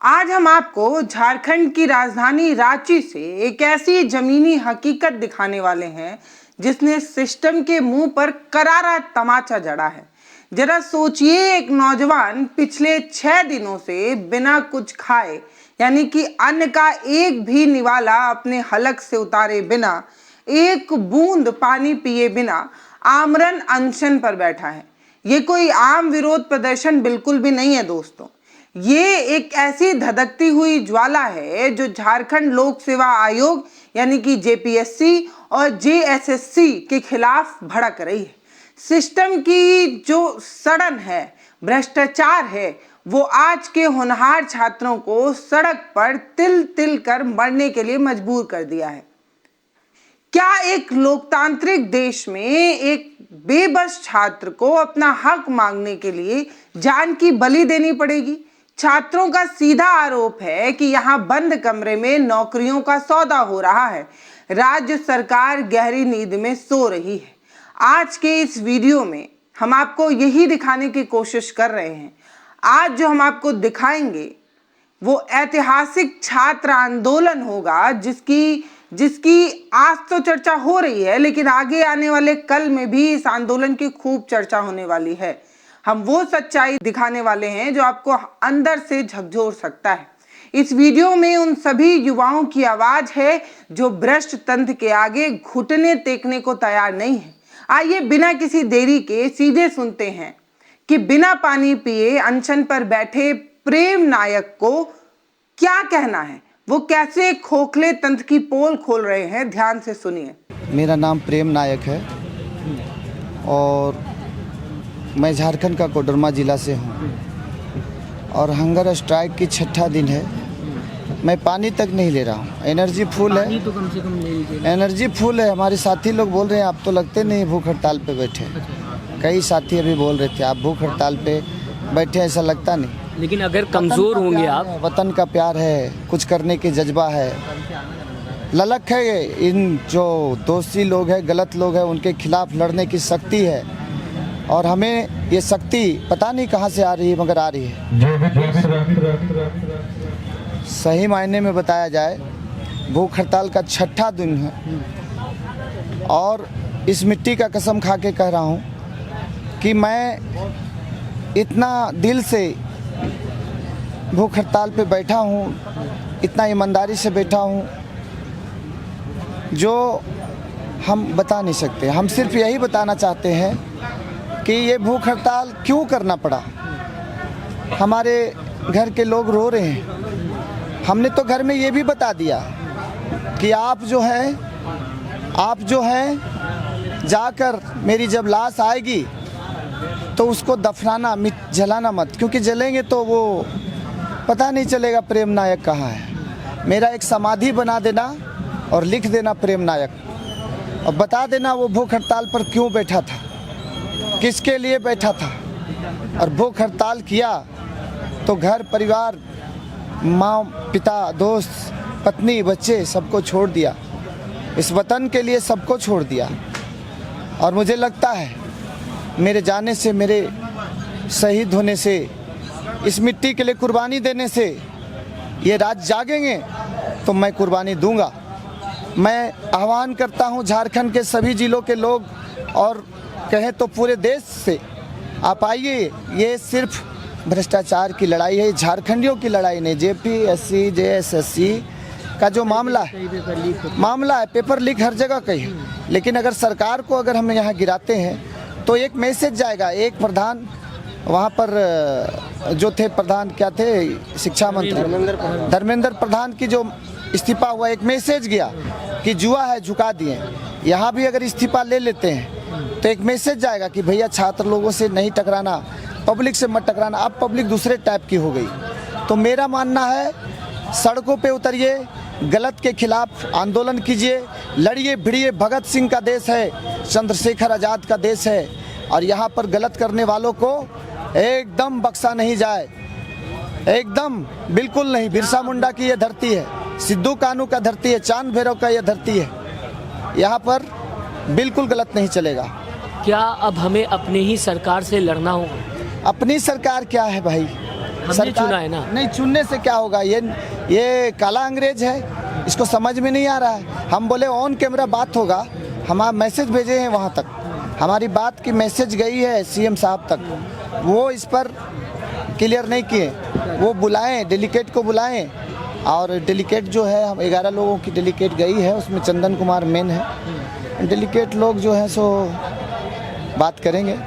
आज हम आपको झारखंड की राजधानी रांची से एक ऐसी जमीनी हकीकत दिखाने वाले हैं जिसने सिस्टम के मुंह पर करारा तमाचा जड़ा है। जरा सोचिए, एक नौजवान पिछले 6 दिनों से बिना कुछ खाए यानी कि अन्न का एक भी निवाला अपने हलक से उतारे बिना, एक बूंद पानी पिए बिना आमरण अनशन पर बैठा है। ये कोई आम विरोध प्रदर्शन बिल्कुल भी नहीं है दोस्तों। ये एक ऐसी धधकती हुई ज्वाला है जो झारखंड लोक सेवा आयोग यानी कि जेपीएससी और जेएसएससी के खिलाफ भड़क रही है। सिस्टम की जो सड़न है, भ्रष्टाचार है, वो आज के होनहार छात्रों को सड़क पर तिल तिल कर मरने के लिए मजबूर कर दिया है। क्या एक लोकतांत्रिक देश में एक बेबस छात्र को अपना हक मांगने के लिए जान की बलि देनी पड़ेगी? छात्रों का सीधा आरोप है कि यहाँ बंद कमरे में नौकरियों का सौदा हो रहा है। राज्य सरकार गहरी नींद में सो रही है। आज के इस वीडियो में हम आपको यही दिखाने की कोशिश कर रहे हैं। आज जो हम आपको दिखाएंगे वो ऐतिहासिक छात्र आंदोलन होगा जिसकी आज तो चर्चा हो रही है, लेकिन आगे आने वाले कल में भी इस आंदोलन की खूब चर्चा होने वाली है। हम वो सच्चाई दिखाने वाले हैं जो आपको अंदर से झकझोर सकता है। इस वीडियो में उन सभी युवाओं की आवाज है जो भ्रष्ट तंत्र के आगे घुटने टेकने को तैयार नहीं है। आइए बिना किसी देरी के सीधे सुनते हैं कि बिना पानी पिए अनशन पर बैठे प्रेम नायक को क्या कहना है, वो कैसे खोखले तंत्र की पोल खोल रहे हैं। ध्यान से सुनिए। मेरा नाम प्रेम नायक है और मैं झारखंड का कोडरमा ज़िला से हूँ और हंगर स्ट्राइक की 6ठा दिन है। मैं पानी तक नहीं ले रहा हूँ। एनर्जी फुल है, तो कम से कम ले लीजिए। एनर्जी फुल है। हमारे साथी लोग बोल रहे हैं आप तो लगते नहीं भूख हड़ताल पे बैठे। कई साथी अभी बोल रहे थे आप भूख हड़ताल पे बैठे, ऐसा लगता नहीं। लेकिन अगर कमज़ोर होंगे आप, वतन का प्यार है, कुछ करने के जज्बा है, ललक है, इन जो दोषी लोग हैं, गलत लोग हैं, उनके खिलाफ लड़ने की शक्ति है और हमें ये शक्ति पता नहीं कहाँ से आ रही है मगर आ रही है। सही मायने में बताया जाए भूख हड़ताल का 6ठा दिन है और इस मिट्टी का कसम खा के कह रहा हूँ कि मैं इतना दिल से भूख हड़ताल पे बैठा हूँ, इतना ईमानदारी से बैठा हूँ जो हम बता नहीं सकते। हम सिर्फ यही बताना चाहते हैं कि ये भूख हड़ताल क्यों करना पड़ा। हमारे घर के लोग रो रहे हैं। हमने तो घर में ये भी बता दिया कि आप जो हैं जाकर मेरी जब लाश आएगी तो उसको दफनाना, जलाना मत, क्योंकि जलेंगे तो वो पता नहीं चलेगा प्रेम नायक कहाँ है। मेरा एक समाधि बना देना और लिख देना प्रेम नायक और बता देना वो भूख हड़ताल पर क्यों बैठा था, किसके लिए बैठा था। और भूख हड़ताल किया तो घर परिवार, माँ पिता, दोस्त, पत्नी, बच्चे सबको छोड़ दिया। इस वतन के लिए सबको छोड़ दिया। और मुझे लगता है मेरे जाने से, मेरे शहीद होने से, इस मिट्टी के लिए कुर्बानी देने से ये राज्य जागेंगे तो मैं कुर्बानी दूंगा। मैं आह्वान करता हूं झारखंड के सभी जिलों के लोग और कहें तो पूरे देश से, आप आइए। ये सिर्फ भ्रष्टाचार की लड़ाई है, झारखंडियों की लड़ाई नहीं। जेपीएससी जेएसएससी का जो मामला है, पेपर लीक हर जगह कहीं है। लेकिन अगर सरकार को अगर हम यहाँ गिराते हैं तो एक मैसेज जाएगा। एक प्रधान वहाँ पर जो थे, प्रधान क्या थे, शिक्षा मंत्री धर्मेंद्र प्रधान की जो इस्तीफा हुआ, एक मैसेज गया कि जुआ है, झुका दिए। यहाँ भी अगर इस्तीफा ले लेते हैं तो एक मैसेज जाएगा कि भैया छात्र लोगों से नहीं टकराना, पब्लिक से मत टकराना। अब पब्लिक दूसरे टाइप की हो गई। तो मेरा मानना है सड़कों पे उतरिए, गलत के खिलाफ आंदोलन कीजिए, लड़िए भिड़िए। भगत सिंह का देश है, चंद्रशेखर आज़ाद का देश है और यहाँ पर गलत करने वालों को एकदम बख्शा नहीं जाए, एकदम बिल्कुल नहीं। बिरसा मुंडा की यह धरती है, सिद्धू कानू का धरती है, चांद भैरव का यह धरती है। यहाँ पर बिल्कुल गलत नहीं चलेगा। क्या अब हमें अपनी ही सरकार से लड़ना होगा? अपनी सरकार क्या है भाई, हमने चुना है ना। नहीं, चुनने से क्या होगा? ये काला अंग्रेज है, इसको समझ में नहीं आ रहा है। हम बोले ऑन कैमरा बात होगा, हम मैसेज भेजे हैं वहाँ तक, हमारी बात की मैसेज गई है सीएम साहब तक, वो इस पर क्लियर नहीं किए। वो बुलाएं, डेलीगेट को बुलाएं, और डेलीगेट जो है, हम 11 लोगों की डेलीगेट गई है, उसमें चंदन कुमार मेन है। डेलीगेट लोग जो हैं सो बात करेंगे,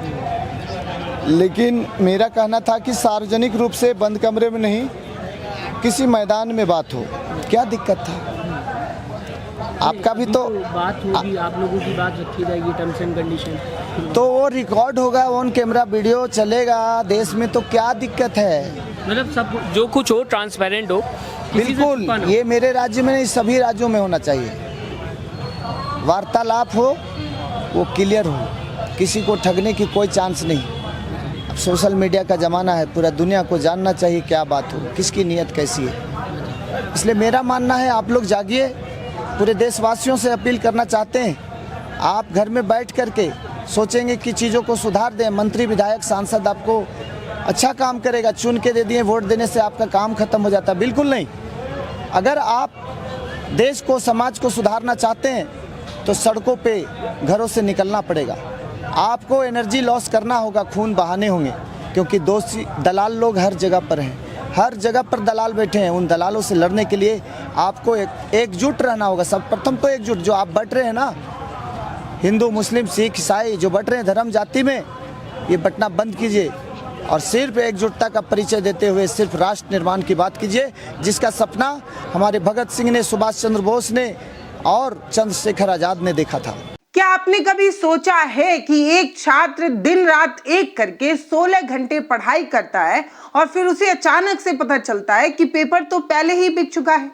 लेकिन मेरा कहना था कि सार्वजनिक रूप से बंद कमरे में नहीं, किसी मैदान में बात हो, क्या दिक्कत था? आपका भी तो बात होगी, आप लोगों की बात रखी जाएगी, टर्म्स एंड कंडीशन, तो वो रिकॉर्ड होगा, ऑन कैमरा वीडियो चलेगा देश में, तो क्या दिक्कत है? मतलब सब जो कुछ हो ट्रांसपेरेंट हो, किसी से बिल्कुल, छुपा ना हो। ये मेरे राज्य में नहीं, सभी राज्यों में होना चाहिए। वार्तालाप हो, वो क्लियर हो, किसी को ठगने की कोई चांस नहीं। अब सोशल मीडिया का ज़माना है, पूरा दुनिया को जानना चाहिए क्या बात हो, किसकी नीयत कैसी है। इसलिए मेरा मानना है, आप लोग जागिए। पूरे देशवासियों से अपील करना चाहते हैं, आप घर में बैठ करके सोचेंगे कि चीज़ों को सुधार दें। मंत्री, विधायक, सांसद आपको अच्छा काम करेगा, चुन के दे दिए, वोट देने से आपका काम खत्म हो जाता? बिल्कुल नहीं। अगर आप देश को, समाज को सुधारना चाहते हैं तो सड़कों पे, घरों से निकलना पड़ेगा। आपको एनर्जी लॉस करना होगा, खून बहाने होंगे, क्योंकि दोषी दलाल लोग हर जगह पर हैं, हर जगह पर दलाल बैठे हैं। उन दलालों से लड़ने के लिए आपको एकजुट रहना होगा। सब प्रथम तो एकजुट, जो आप बट रहे हैं ना, हिंदू, मुस्लिम, सिख, ईसाई जो बट रहे हैं धर्म जाति में, ये बटना बंद कीजिए और सिर्फ एकजुटता का परिचय देते हुए सिर्फ राष्ट्र निर्माण की बात कीजिए, जिसका सपना हमारे भगत सिंह ने, सुभाष चंद्र बोस ने और चंद्रशेखर आजाद ने देखा था। क्या आपने कभी सोचा है कि एक छात्र दिन रात एक करके 16 घंटे पढ़ाई करता है और फिर उसे अचानक से पता चलता है कि पेपर तो पहले ही बिक चुका है,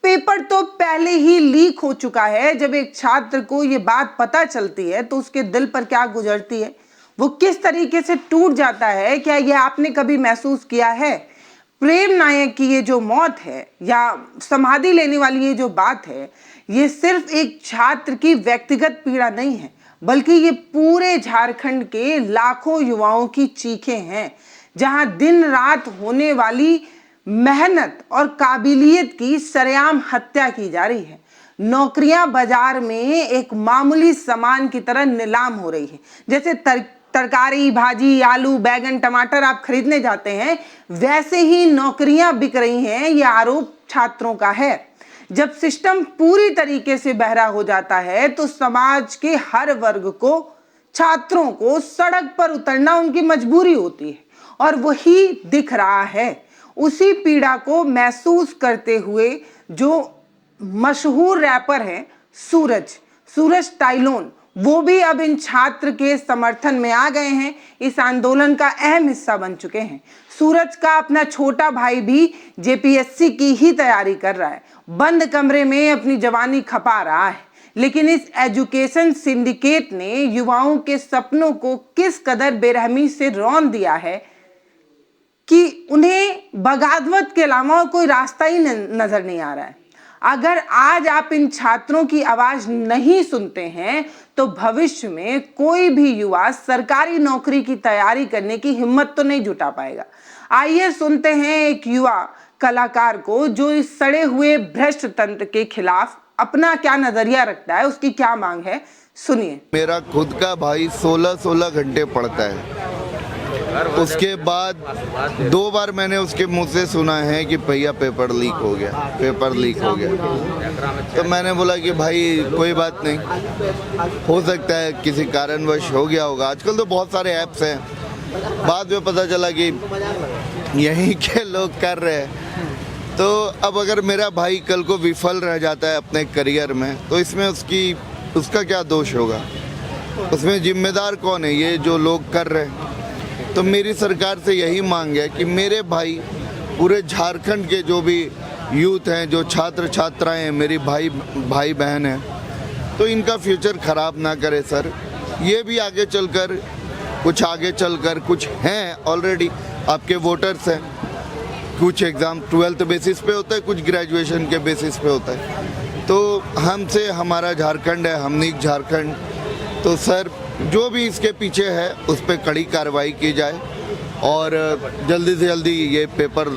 पेपर तो पहले ही लीक हो चुका है। जब एक छात्र को ये बात पता चलती है तो उसके दिल पर क्या गुजरती है, वो किस तरीके से टूट जाता है? क्या ये आपने कभी महसूस किया है? प्रेम नायक की ये जो मौत है या समाधि लेने वाली ये जो बात है, ये सिर्फ एक छात्र की व्यक्तिगत पीड़ा नहीं है, बल्कि ये पूरे झारखंड के लाखों युवाओं की चीखें हैं, जहां दिन रात होने वाली मेहनत और काबिलियत की सरेआम हत्या की जा रही है। नौकरियां बाजार में एक मामूली सामान की तरह नीलाम हो रही है। जैसे तरकारी, भाजी, आलू, बैगन, टमाटर आप खरीदने जाते हैं, वैसे ही नौकरियां बिक रही हैं। यह आरोप छात्रों का है। जब सिस्टम पूरी तरीके से बहरा हो जाता है तो समाज के हर वर्ग को, छात्रों को सड़क पर उतरना उनकी मजबूरी होती है, और वही दिख रहा है। उसी पीड़ा को महसूस करते हुए जो मशहूर रैपर हैं सूरज टाइलोन, वो भी अब इन छात्र के समर्थन में आ गए हैं, इस आंदोलन का अहम हिस्सा बन चुके हैं। सूरज का अपना छोटा भाई भी जेपीएससी की ही तैयारी कर रहा है, बंद कमरे में अपनी जवानी खपा रहा है। लेकिन इस एजुकेशन सिंडिकेट ने युवाओं के सपनों को किस कदर बेरहमी से रौंद दिया है कि उन्हें बगावत के अलावा कोई रास्ता ही नजर नहीं आ रहा है। अगर आज आप इन छात्रों की आवाज नहीं सुनते हैं तो भविष्य में कोई भी युवा सरकारी नौकरी की तैयारी करने की हिम्मत तो नहीं जुटा पाएगा। आइए सुनते हैं एक युवा कलाकार को, जो इस सड़े हुए भ्रष्ट तंत्र के खिलाफ अपना क्या नजरिया रखता है, उसकी क्या मांग है, सुनिए। मेरा खुद का भाई 16 घंटे पढ़ता है। उसके बाद 2 बार मैंने उसके मुंह से सुना है कि भैया पेपर लीक हो गया। तो मैंने बोला कि भाई कोई बात नहीं, हो सकता है किसी कारणवश हो गया होगा। आजकल तो बहुत सारे ऐप्स हैं, बाद में पता चला कि यहीं के लोग कर रहे हैं। तो अब अगर मेरा भाई कल को विफल रह जाता है अपने करियर में, तो इसमें उसका क्या दोष होगा? उसमें जिम्मेदार कौन है? ये जो लोग कर रहे हैं। तो मेरी सरकार से यही मांग है कि मेरे भाई, पूरे झारखंड के जो भी यूथ हैं, जो छात्र छात्राएं हैं, मेरी भाई बहन हैं, तो इनका फ्यूचर ख़राब ना करे सर। ये भी आगे चलकर कुछ हैं ऑलरेडी आपके वोटर्स हैं। कुछ एग्ज़ाम 12th बेसिस पे होता है, कुछ ग्रेजुएशन के बेसिस पे होता है। तो हमसे हमारा झारखंड है, हमनीक झारखंड। तो सर जो भी इसके पीछे है उस पर कड़ी कार्रवाई की जाए और जल्दी से जल्दी ये पेपर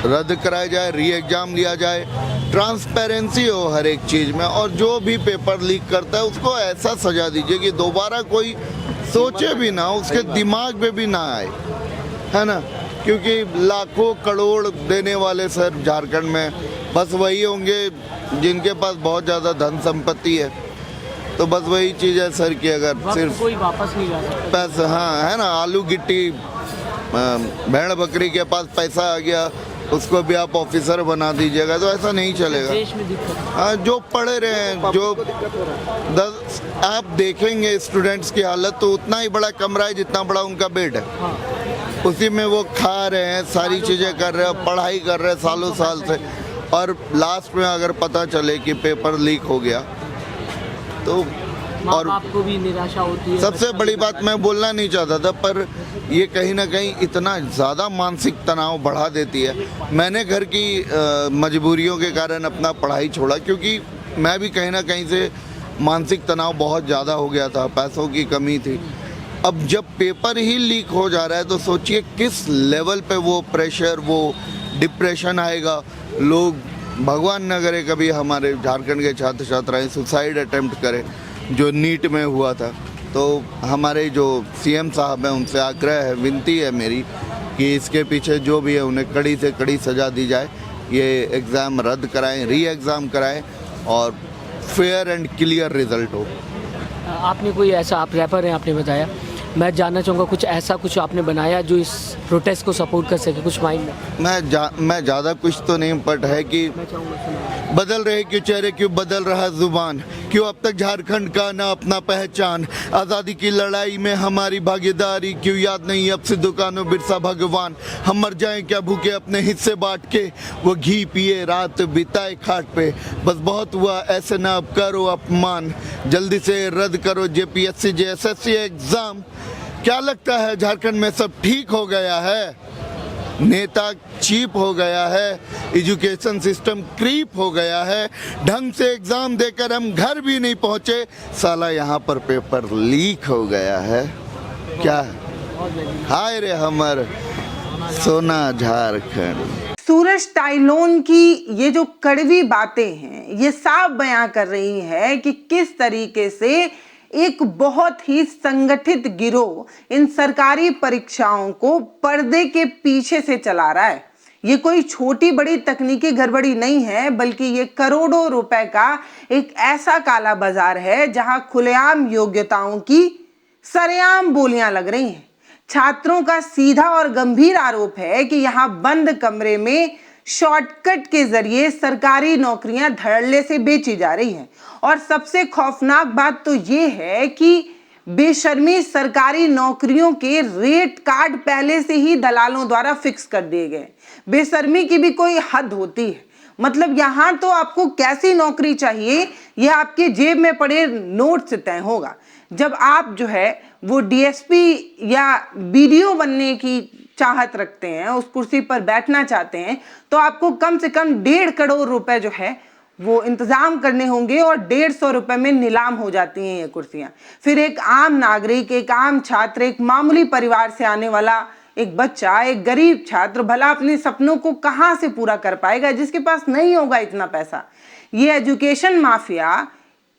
रद्द कराया जाए, री एग्ज़ाम लिया जाए, ट्रांसपेरेंसी हो हर एक चीज़ में, और जो भी पेपर लीक करता है उसको ऐसा सजा दीजिए कि दोबारा कोई सोचे भी ना, उसके दिमाग में भी ना आए, है ना। क्योंकि लाखों करोड़ देने वाले सर झारखंड में बस वही होंगे जिनके पास बहुत ज़्यादा धन संपत्ति है। तो बस वही चीज़ है सर कि अगर सिर्फ कोई वापस नहीं जा सकता पैसा, हाँ है ना, आलू गिट्टी भेड़ बकरी के पास पैसा आ गया उसको भी आप ऑफिसर बना दीजिएगा, तो ऐसा नहीं चलेगा। देश में दिक्कत हाँ, जो पढ़े रहे हैं, जो आप देखेंगे स्टूडेंट्स की हालत, तो उतना ही बड़ा कमरा है जितना बड़ा उनका बेड है, उसी में वो खा रहे हैं, सारी चीज़ें कर रहे हैं, पढ़ाई कर रहे हैं सालों साल से, और लास्ट में अगर पता चले कि पेपर लीक हो गया तो और आपको भी निराशा होती है। सबसे बड़ी बात मैं बोलना नहीं चाहता था, पर ये कहीं ना कहीं इतना ज़्यादा मानसिक तनाव बढ़ा देती है। मैंने घर की मजबूरियों के कारण अपना पढ़ाई छोड़ा, क्योंकि मैं भी कहीं ना कहीं से मानसिक तनाव बहुत ज़्यादा हो गया था, पैसों की कमी थी। अब जब पेपर ही लीक हो जा रहा है तो सोचिए किस लेवल पे वो प्रेशर, वो डिप्रेशन आएगा। लोग, भगवान न करे कभी हमारे झारखंड के छात्र छात्राएं सुसाइड अटेम्प्ट करें, जो नीट में हुआ था। तो हमारे जो सीएम साहब हैं उनसे आग्रह है, विनती है मेरी कि इसके पीछे जो भी है उन्हें कड़ी से कड़ी सज़ा दी जाए, ये एग्ज़ाम रद्द कराएं, री एग्ज़ाम कराएं और फेयर एंड क्लियर रिज़ल्ट हो। आपने कोई ऐसा, आप रैपर हैं आपने बताया, मैं जानना चाहूँगा कुछ ऐसा कुछ आपने बनाया जो इस प्रोटेस्ट को सपोर्ट कर सके, कुछ माइंड में? मैं ज़्यादा कुछ तो नहीं, बट है कि मैं चाहूँगा सुनाइए। बदल रहे क्यों चेहरे, क्यों बदल रहा जुबान, क्यों अब तक झारखंड का ना अपना पहचान, आज़ादी की लड़ाई में हमारी भागीदारी, क्यों याद नहीं अब सिद्धू कान्हू बिरसा भगवान, हम मर जाएं क्या भूखे अपने हिस्से बांट के, वो घी पिए रात बिताए खाट पे, बस बहुत हुआ ऐसे ना अब करो अपमान, जल्दी से रद्द करो जेपीएससी जेएसएससी एग्ज़ाम। क्या लगता है झारखंड में सब ठीक हो गया है? नेता चीप हो गया है, एजुकेशन सिस्टम क्रीप हो गया है, ढंग से एग्जाम देकर हम घर भी नहीं पहुंचे, साला यहाँ पर पेपर लीक हो गया है। क्या हाय रे हमर सोना झारखंड। सूरज टाइलोन की ये जो कड़वी बातें हैं ये साफ बयां कर रही है कि किस तरीके से एक बहुत ही संगठित गिरोह इन सरकारी परीक्षाओं को पर्दे के पीछे से चला रहा है। ये कोई छोटी बड़ी तकनीकी गड़बड़ी नहीं है, बल्कि ये करोड़ों रुपए का एक ऐसा काला बाजार है जहां खुलेआम योग्यताओं की सरेआम बोलियां लग रही हैं। छात्रों का सीधा और गंभीर आरोप है कि यहाँ बंद कमरे में शॉर्टकट के जरिए सरकारी नौकरियां धड़ल्ले से बेची जा रही हैं। और सबसे खौफनाक बात तो ये है कि बेशर्मी सरकारी नौकरियों के रेट कार्ड पहले से ही दलालों द्वारा फिक्स कर दिए गए। बेशर्मी की भी कोई हद होती है। मतलब यहाँ तो आपको कैसी नौकरी चाहिए यह आपके जेब में पड़े नोट से तय होगा। जब आप जो है वो डीएसपी या बीडीओ बनने की चाहत रखते हैं, उस कुर्सी पर बैठना चाहते हैं, तो आपको कम से कम 1.5 करोड़ रुपए जो है वो इंतजाम करने होंगे और 150 रुपए में नीलाम हो जाती हैं ये कुर्सियां। फिर एक आम नागरिक, एक आम छात्र, एक मामूली परिवार से आने वाला एक बच्चा, एक गरीब छात्र भला अपने सपनों को कहां से पूरा कर पाएगा जिसके पास नहीं होगा इतना पैसा। ये एजुकेशन माफिया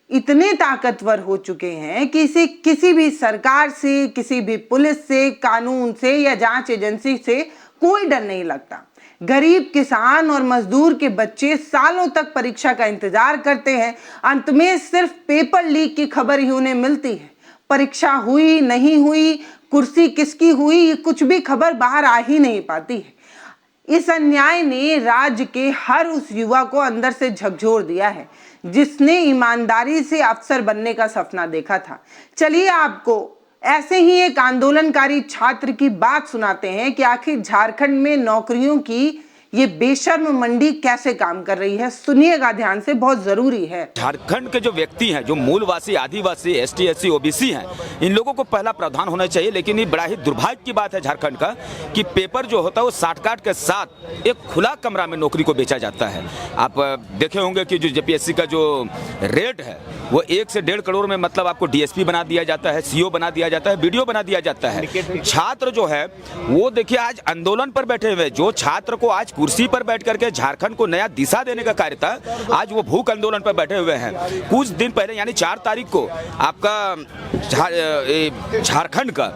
इतने ताकतवर हो चुके हैं कि इसे किसी भी सरकार से, किसी भी पुलिस से, कानून से या जांच एजेंसी से कोई डर नहीं लगता। गरीब किसान और मजदूर के बच्चे सालों तक परीक्षा का इंतजार करते हैं, अंत में सिर्फ पेपर लीक की खबर ही उन्हें मिलती है। परीक्षा हुई नहीं हुई, कुर्सी किसकी हुई, ये कुछ भी खबर बाहर आ ही नहीं पाती है। इस अन्याय ने राज्य के हर उस युवा को अंदर से झकझोर दिया है जिसने ईमानदारी से अफसर बनने का सपना देखा था। चलिए आपको ऐसे ही एक आंदोलनकारी छात्र की बात सुनाते हैं कि आखिर झारखंड में नौकरियों की ये बेशर्म मंडी कैसे काम कर रही है, सुनिएगा ध्यान से, बहुत जरूरी है। झारखंड के जो व्यक्ति हैं, जो मूलवासी, आदिवासी, एसटी, एससी, ओबीसी हैं, इन लोगों को पहला प्रावधान होना चाहिए। लेकिन ये बड़ा ही दुर्भाग्य की बात है झारखंड का कि पेपर जो होता है वो साठ-काट के साथ एक खुला कमरा में नौकरी को बेचा जाता है। आप देखे होंगे कि जो जेपीएससी का जो रेट है वो 1 से 1.5 करोड़ में मतलब आपको डीएसपी बना दिया जाता है, सीओ बना दिया जाता है, बीडीओ बना दिया जाता है। छात्र जो है वो देखिए आज आंदोलन पर बैठे हुए, जो छात्र को आज कुर्सी पर बैठ करके झारखंड को नया दिशा देने का कार्य था, आज वो भूख आंदोलन पर बैठे हुए हैं। कुछ दिन पहले यानी 4 तारीख को आपका झारखंड का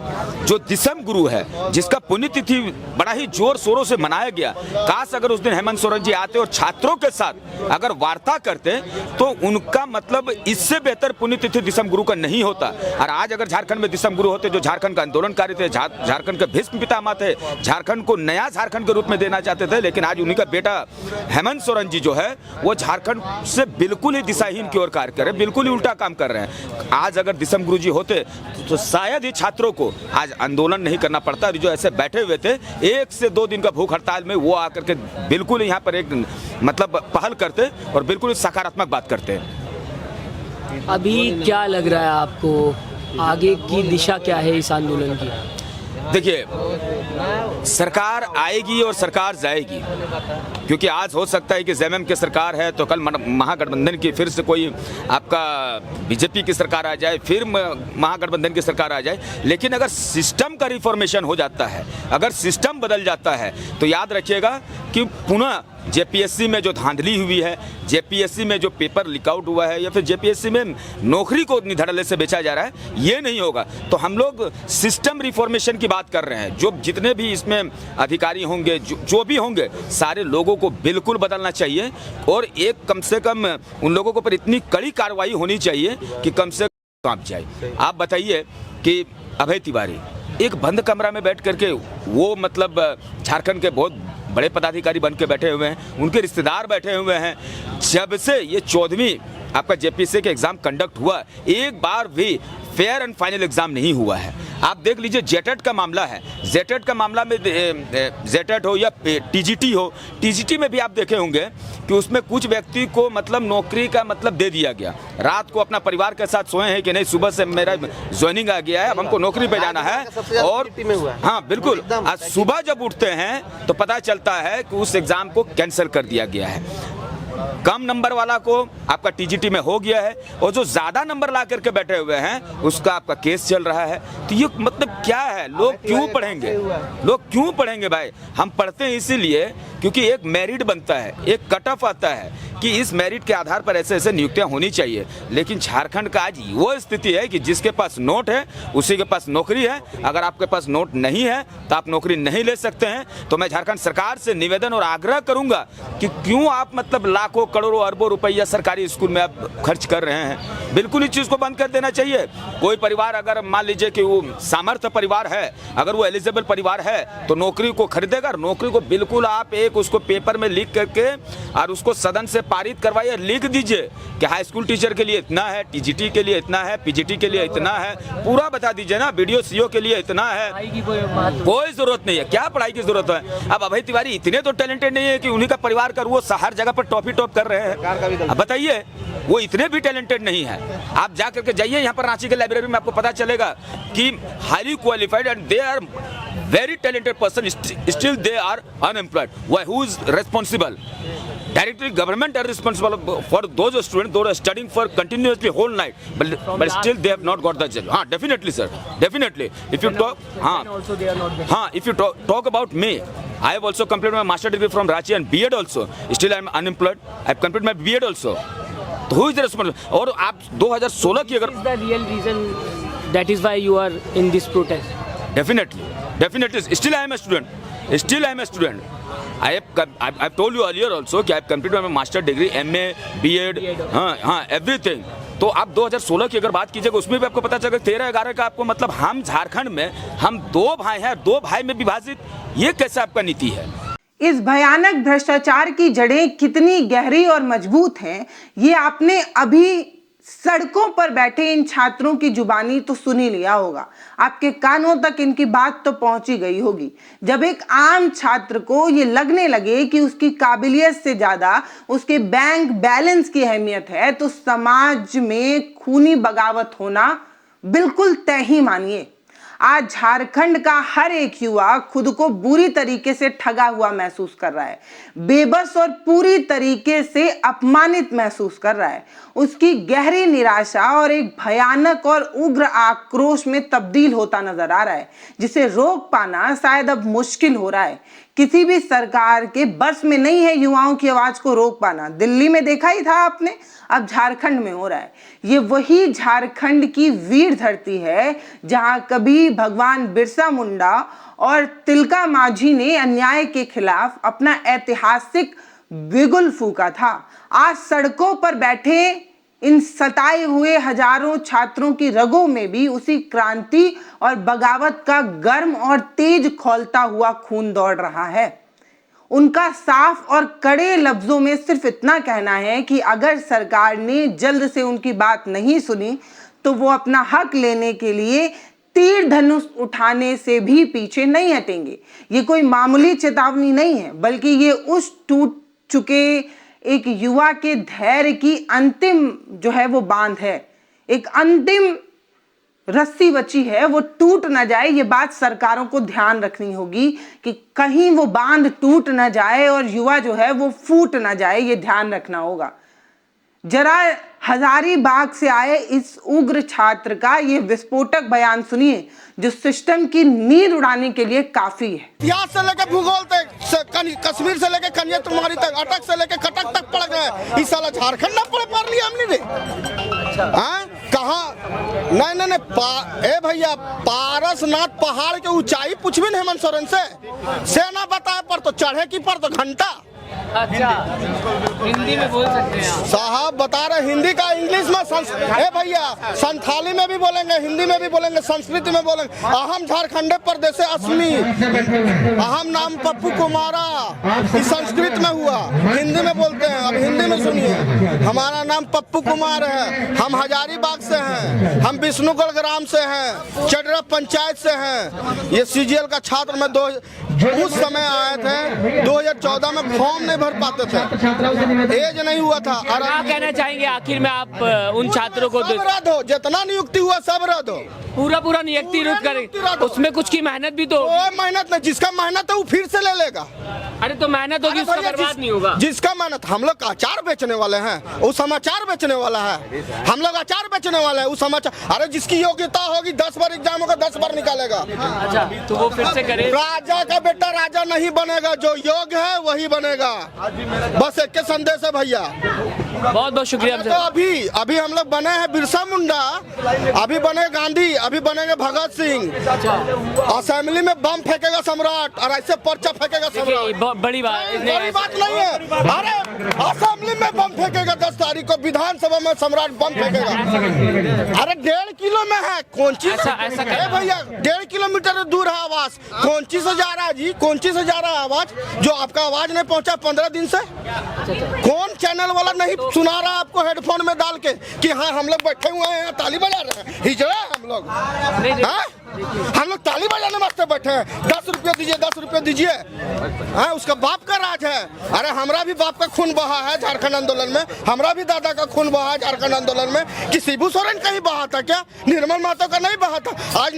जो दिसम गुरु है, जिसका पुण्यतिथि बड़ा ही जोर शोरों से मनाया गया, काश अगर उस दिन हेमंत सोरेन जी आते और छात्रों के साथ अगर वार्ता करते तो उनका मतलब इससे बेहतर पुण्यतिथि दिसम गुरु का नहीं होता। और आज अगर झारखंड में दिसम गुरु होते जो झारखंड का आंदोलनकारी थे, झारखंड के भीष्म पितामह थे, झारखंड को नया झारखंड के रूप में देना चाहते थे, लेकिन आज उन्हीं का बेटा हेमंत सोरेन जी जो है वो झारखंड से बिल्कुल ही दिशाहीन की ओर कार्य कर रहे हैं, बिल्कुल ही उल्टा काम कर रहे हैं। आज अगर दिसम गुरु जी होते तो शायद ही छात्रों को आज आंदोलन नहीं करना पड़ता। जो ऐसे बैठे हुए थे 1 से 2 दिन का भूख हड़ताल में, वो आकर के बिल्कुल यहाँ पर एक मतलब पहल करते और बिल्कुल सकारात्मक बात करते हैं। अभी क्या लग रहा है आपको, आगे की दिशा क्या है इस आंदोलन की? देखिए, सरकार आएगी और सरकार जाएगी, क्योंकि आज हो सकता है कि जेएमएम की सरकार है तो कल महागठबंधन की फिर से कोई आपका बीजेपी की सरकार आ जाए, फिर महागठबंधन की सरकार आ जाए। लेकिन अगर सिस्टम का रिफॉर्मेशन हो जाता है, अगर सिस्टम बदल जाता है, तो याद रखिएगा कि पुनः जेपीएससी में जो धांधली हुई है, जेपीएससी में जो पेपर लीक आउट हुआ है, या फिर जेपीएससी में नौकरी को निधड़ल्ले से बेचा जा रहा है, ये नहीं होगा। तो हम लोग सिस्टम रिफॉर्मेशन की बात कर रहे हैं। जो जितने भी इसमें अधिकारी होंगे, जो भी होंगे, सारे लोगों को बिल्कुल बदलना चाहिए और एक कम से कम उन लोगों के ऊपर इतनी कड़ी कार्रवाई होनी चाहिए कि कम से कम कांप जाए। आप बताइए कि अभय तिवारी एक बंद कमरा में बैठ करके वो मतलब झारखंड के बहुत बड़े पदाधिकारी बन के बैठे हुए हैं, उनके रिश्तेदार बैठे हुए हैं। जब से ये 14वीं आपका जेपीएससी का एग्जाम कंडक्ट हुआ, एक बार भी फेयर एंड फाइनल एग्जाम नहीं हुआ है। आप देख लीजिए, जेटेट का मामला है, जेटेट का मामला में जेटेट हो या टीजीटी हो, टीजीटी में भी आप देखे होंगे कि उसमें कुछ व्यक्ति को मतलब नौकरी का मतलब दे दिया गया। रात को अपना परिवार के साथ सोए हैं कि नहीं, सुबह से मेरा ज्वाइनिंग आ गया है, अब हमको नौकरी पे जाना है। और हाँ बिल्कुल, आज सुबह जब उठते हैं तो पता चलता है कि उस एग्जाम को कैंसिल कर दिया गया है। कम नंबर वाला को आपका टीजीटी में हो गया है और जो ज्यादा नंबर ला करके बैठे हुए हैं उसका आपका केस चल रहा है। तो ये मतलब क्या है, लोग क्यों पढ़ेंगे, लोग क्यों पढ़ेंगे भाई? हम पढ़ते हैं इसीलिए क्योंकि एक मेरिट बनता है, एक कट ऑफ आता है कि इस मेरिट के आधार पर ऐसे ऐसे नियुक्तियां होनी चाहिए। लेकिन झारखंड का आज वो स्थिति है कि जिसके पास नोट है उसी के पास नौकरी है। अगर आपके पास नोट नहीं है तो आप नौकरी नहीं ले सकते हैं। तो मैं झारखंड सरकार से निवेदन और आग्रह करूंगा कि क्यों आप मतलब लाखों करोड़ों अरबों रुपया सरकारी स्कूल में आप खर्च कर रहे हैं। बिल्कुल इस चीज को बंद कर देना चाहिए। कोई परिवार अगर मान लीजिए कि वो सामर्थ्य परिवार है, अगर वो एलिजिबल परिवार है तो नौकरी को खरीदेगा। नौकरी को बिल्कुल आप एक उसको पेपर में लिख करके और उसको सदन से पारित करवाइए, लिख दीजिए कि हाई स्कूल टीचर के लिए इतना है, टीजीटी के लिए इतना है, पीजीटी के लिए इतना है, पूरा बता दीजिए ना। बीडीओ सीओ के लिए इतना है, कोई जरूरत नहीं है। क्या पढ़ाई की जरूरत है? अब अभय तिवारी इतने तो टैलेंटेड नहीं है कि उन्हीं का परिवार कर वो हर जगह पर टॉप ही टॉप कर रहे हैं। अब बताइए, वो इतने भी टैलेंटेड नहीं है। आप जा करके जाइए यहाँ पर रांची के लाइब्रेरी में, आपको पता चलेगा कि highly qualified and they are very talented person, still they are unemployed. Why? Who is responsible? Directly government are responsible for those students who are studying for continuously whole night, but still they have not got the job. Definitely sir, definitely. If you talk, if you talk about me, I have also completed my master degree from Ranchi and B.Ed also. Still I am unemployed. I have completed my B.Ed also. तो who is the responsible? और आप 2016 की अगर What is the real reason that is why you are in this protest? Definitely. Still I am a student. I've told you earlier also कि I have completed my master degree, MA, B.Ed, everything. तो आप 2016 की अगर बात कीजिएगा उसमें भी आपको पता चलेगा 13-11 का आपको मतलब हम झारखंड में हम 2 भाई हैं, 2 भाई में विभाजित, ये कैसे आपका नीति है? इस भयानक भ्रष्टाचार की जड़ें कितनी गहरी और मजबूत हैं, ये आपने अभी सड़कों पर बैठे इन छात्रों की जुबानी तो सुन ही लिया होगा, आपके कानों तक इनकी बात तो पहुंची गई होगी। जब एक आम छात्र को ये लगने लगे कि उसकी काबिलियत से ज्यादा उसके बैंक बैलेंस की अहमियत है, तो समाज में खूनी बगावत होना बिल्कुल तय ही मानिए। आज झारखंड का हर एक युवा खुद को बुरी तरीके से ठगा हुआ महसूस कर रहा है, बेबस और पूरी तरीके से अपमानित महसूस कर रहा है। उसकी गहरी निराशा और एक भयानक और उग्र आक्रोश में तब्दील होता नजर आ रहा है, जिसे रोक पाना शायद अब मुश्किल हो रहा है। किसी भी सरकार के बस में नहीं है युवाओं की आवाज को रोक पाना। दिल्ली में देखा ही था आपने, अब झारखंड में हो रहा है। ये वही झारखंड की वीर धरती है जहां कभी भगवान बिरसा मुंडा और तिलका मांझी ने अन्याय के खिलाफ अपना ऐतिहासिक बिगुल फूंका था। आज सड़कों पर बैठे इन सताए हुए हजारों छात्रों की रगों में भी उसी क्रांति और बगावत का गर्म और तेज खौलता हुआ खून दौड़ रहा है। उनका साफ और कड़े लफ्जों में सिर्फ इतना कहना है कि अगर सरकार ने जल्द से उनकी बात नहीं सुनी तो वो अपना हक लेने के लिए तीर धनुष उठाने से भी पीछे नहीं हटेंगे। ये कोई मामूली चेतावनी नहीं है, बल्कि ये उस टूट चुके एक युवा के धैर्य की अंतिम जो है वो बांध है। एक अंतिम रस्सी बची है, वो टूट ना जाए। ये बात सरकारों को ध्यान रखनी होगी कि कहीं वो बांध टूट ना जाए और युवा जो है वो फूट ना जाए, ये ध्यान रखना होगा। जरा हजारीबाग से आए इस उग्र छात्र का ये विस्फोटक बयान सुनिए, जो सिस्टम की नींद उड़ाने के लिए काफी है। इतिहास से लेकर भूगोल तक, कश्मीर से लेकर कन्याकुमारी तक, अटक से लेकर कटक तक पढ़ गए। इस साला झारखंड ना पढ़ लिया हमने ने। कहाँ? नहीं ए भैया, पारसनाथ पहाड़ के ऊंचाई पूछबी न हेमंत सोरेन से ना बताए पर तो चढ़े की पर तो घंटा। अच्छा, हिंदी में बोल सकते हैं आप साहब, बता रहे हिंदी का इंग्लिश में ए भैया, संथाली में भी बोलेंगे, हिंदी में भी बोलेंगे, संस्कृत में बोलेंगे। अहम झारखंडे प्रदेश अस्मि, अहम नाम पप्पू कुमारा, इस संस्कृत में हुआ, हिंदी में बोलते हैं। अब हिंदी में सुनिए, हमारा नाम पप्पू कुमार है, हम हजारीबाग से हैं, हम विष्णुगढ़ ग्राम से हैं, चडरा पंचायत से हैं। ये सीजीएल का छात्र में उस समय आए थे, 2014 में फॉर्म नहीं भर पाते थे, एज नहीं हुआ था। और क्या कहना चाहेंगे आखिर में आप उन छात्रों को? सब रद्द हो, जितना नियुक्ति हुआ सब रद्द हो, पूरा नियुक्ति रद्द करें। उसमें कुछ की मेहनत भी तो, मेहनत नहीं, जिसका मेहनत है वो फिर से ले लेगा। अरे तो मेहनत होगी, उसका बर्बाद नहीं होगा। जिसका मेहनत, हम लोग अचार बेचने वाले हैं, वो समाचार बेचने वाला है। हम लोग अचार बेचने वाले हैं, वो समाचार। अरे जिसकी योग्यता होगी 10 बार एग्जाम होगा, 10 बार निकालेगा। अच्छा, तो वो फिर से करे। राजा का बेटा राजा नहीं बनेगा, जो योग्य है वही बनेगा। बस एक के संदेश है भैया। बहुत बहुत शुक्रिया। तो अभी हम लोग बने हैं बिरसा मुंडा, अभी बने गांधी, अभी बनेंगे भगत सिंह। असेंबली में बम फेंकेगा सम्राट और ऐसे पर्चा फेंकेगा सम्राट। बड़ी बात नहीं है। अरे असेंबली में बम फेंकेगा 10 तारीख को, विधानसभा में सम्राट बम फेंकेगा। अरे 1.5 किलो में है, कौन चीज ऐसा भैया, 1.5 किलोमीटर दूर है आवाज। कौन चीज से जा रहा है जी, कौन चीज से जा रहा है आवाज? जो आपका आवाज नहीं पहुंचा 15 दिन से, कौन चैनल वाला नहीं सुना रहा आपको हेडफोन में डाल के कि हाँ हम लोग बैठे हुए हैं, ताली बजा रहे हैं, हिजड़ा हम लोग। हम लोग ताली बजाने वास्ते बैठे हैं। 10 रुपये दीजिए, 10 रुपये दीजिए। हाँ, उसका बाप का राज है। अरे हमारा भी बाप का खून बहा है झारखंड आंदोलन में, हमारा भी दादा का खून बहा है झारखंड आंदोलन में। कि शिबू सोरेन का ही बहा था क्या? निर्मल महतो का नहीं बहा था। आज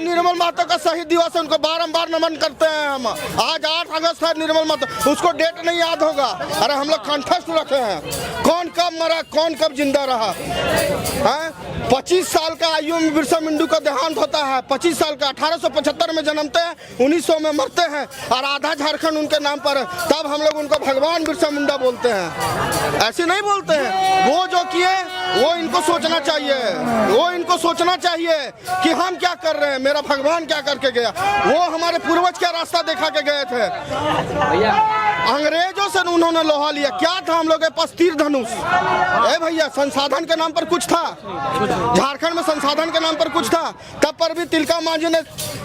निर्मल महतो का शहीद दिवस है, उनको बारंबार नमन करते हैं हम। आज 8 अगस्त है निर्मल महतो, उसको डेट नहीं याद होगा। अरे हम लोग कंठस्थ रखे हैं, कौन कब मरा, कौन कब जिंदा रहा। 25 साल का आयु में बिरसा मुंडा का देहांत होता है। 25 साल का, 1875 में जन्मते हैं, 1900 में मरते हैं, और आधा झारखंड उनके नाम पर है। तब हम लोग उनको भगवान बिरसा मुंडा बोलते हैं, ऐसे नहीं बोलते हैं। वो जो किए वो इनको सोचना चाहिए, वो इनको सोचना चाहिए कि हम क्या कर रहे हैं, मेरा भगवान क्या करके गया। वो हमारे पूर्वज क्या रास्ता दिखा के गए थे। अंग्रेजों से उन्होंने लोहा लिया। क्या था हम लोग के पास? तीर धनुष। भैया संसाधन के नाम पर कुछ था? झारखंड में संसाधन के नाम पर कुछ था? तब पर भी तिलका मांझी ने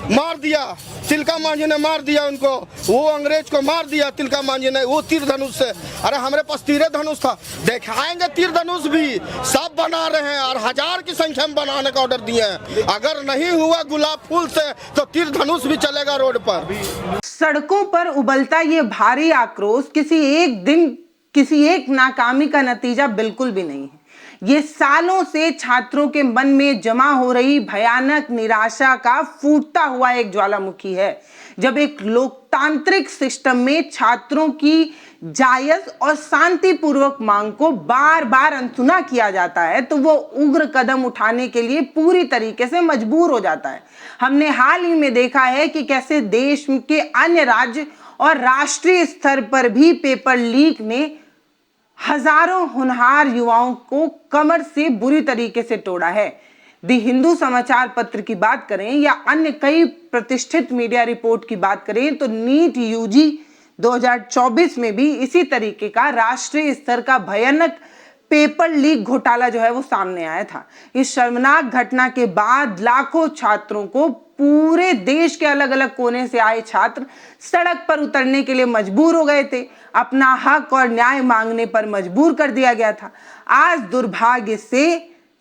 मार दिया, तिलका मांझी ने मार दिया उनको, वो अंग्रेज को मार दिया तिलका मांझी ने, वो तीर धनुष से। अरे हमारे पास तीर धनुष था, दिखाएंगे तीर धनुष भी, सब बना रहे हैं और 1000 की संख्या में बनाने का ऑर्डर दिए हैं। अगर नहीं हुआ गुलाब फूल से तो तीर धनुष भी चलेगा रोड पर। सड़कों पर उबलता ये भारी आक्रोश किसी एक नाकामी का नतीजा बिल्कुल भी नहीं है। ये सालों से छात्रों के मन में जमा हो रही भयानक निराशा का फूटता हुआ एक ज्वालामुखी है। जब एक लोकतांत्रिक सिस्टम में छात्रों की जायज और शांतिपूर्वक मांग को बार बार अनसुना किया जाता है तो वो उग्र कदम उठाने के लिए पूरी तरीके से मजबूर हो जाता है। हमने हाल ही में देखा है कि कैसे देश के अन्य राज्य और राष्ट्रीय स्तर पर भी पेपर लीक ने हजारों होनहार युवाओं को कमर से बुरी तरीके से तोड़ा है। दी हिंदू समाचार पत्र की बात करें या अन्य कई प्रतिष्ठित मीडिया रिपोर्ट की बात करें तो नीट यूजी 2024 में भी इसी तरीके का राष्ट्रीय स्तर का भयानक पेपर लीक घोटाला जो है वो सामने आया था। इस शर्मनाक घटना के बाद लाखों छात्रों को पूरे देश के अलग अलग कोने से आए छात्र सड़क पर उतरने के लिए मजबूर हो गए थे, अपना हक और न्याय मांगने पर मजबूर कर दिया गया था। आज दुर्भाग्य से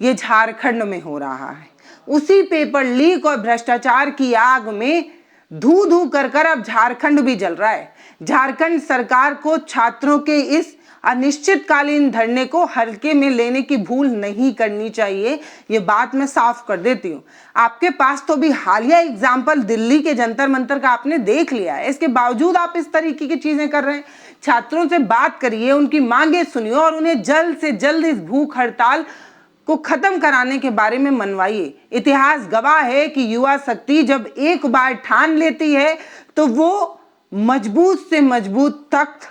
ये झारखंड में हो रहा है। उसी पेपर लीक और भ्रष्टाचार की आग में धू धू कर अब झारखंड भी जल रहा है। झारखंड सरकार को छात्रों के इस अनिश्चितकालीन धरने को हल्के में लेने की भूल नहीं करनी चाहिए, ये बात मैं साफ कर देती हूँ। आपके पास तो भी हालिया एग्जाम्पल दिल्ली के जंतर मंतर का आपने देख लिया है, इसके बावजूद आप इस तरीके की चीजें कर रहे हैं। छात्रों से बात करिए, उनकी मांगे सुनिए और उन्हें जल्द से जल्द इस भूख हड़ताल को खत्म कराने के बारे में मनवाइए। इतिहास गवाह है कि युवा शक्ति जब एक बार ठान लेती है तो वो मजबूत से मजबूत तख्त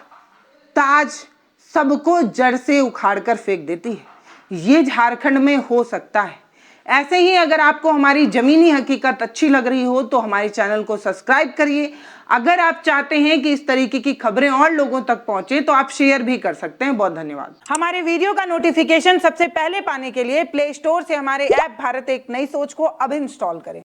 ताज सबको जड़ से उखाड़कर फेंक देती है। ये झारखंड में हो सकता है। ऐसे ही अगर आपको हमारी जमीनी हकीकत अच्छी लग रही हो तो हमारे चैनल को सब्सक्राइब करिए। अगर आप चाहते हैं कि इस तरीके की खबरें और लोगों तक पहुंचे तो आप शेयर भी कर सकते हैं। बहुत धन्यवाद। हमारे वीडियो का नोटिफिकेशन सबसे पहले पाने के लिए प्ले स्टोर से हमारे ऐप भारत एक नई सोच को अब इंस्टॉल करें।